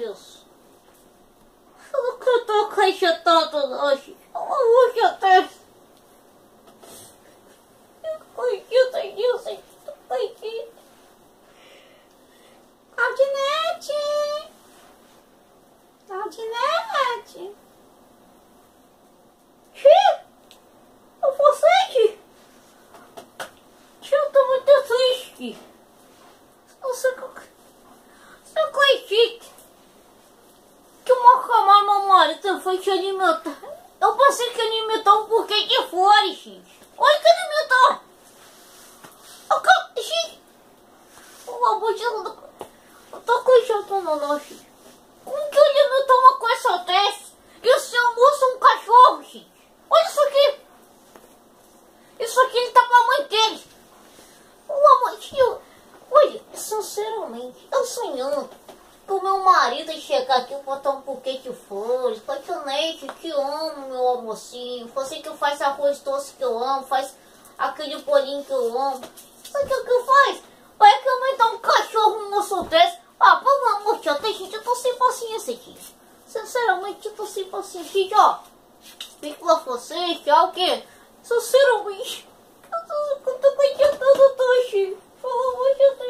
Deus. Eu não tô acreditando hoje. Hoje até. Eu acredito nisso. Eu acredito. Claudinete! Claudinete! Tia! É você, tia? Tia, eu tô muito triste. Você acredita que uma camada meu marido foi te alimentar? Eu pensei que alimentar um buquê de flores, gente. Olha que alimentar! Gente, pelo amor de Deus, eu tô acreditando não, gente. Como que alimentar uma coisa dessa? E o seu almoço é um cachorro, gente. Olha isso aqui. Isso aqui ele tá pra mãe dele. Pelo amor de Deus. Olha, sinceramente, eu sonhando que o meu marido ia chegar aqui e botar um buquê de flores. Claudinete, que amo meu almocinho. Você que faz arroz doce que eu amo, faz aquele bolinho que eu amo. Sabe o que faz? Vai que eu me dá um cachorro no almoço desse. Ah, pelo amor de Deus, gente, eu tô sem paciência aqui. Sinceramente, eu tô sem paciência. Gente, ó, fico pra vocês, tchau, que sinceramente, eu tô acreditando, tô, gente. Pelo amor de Deus.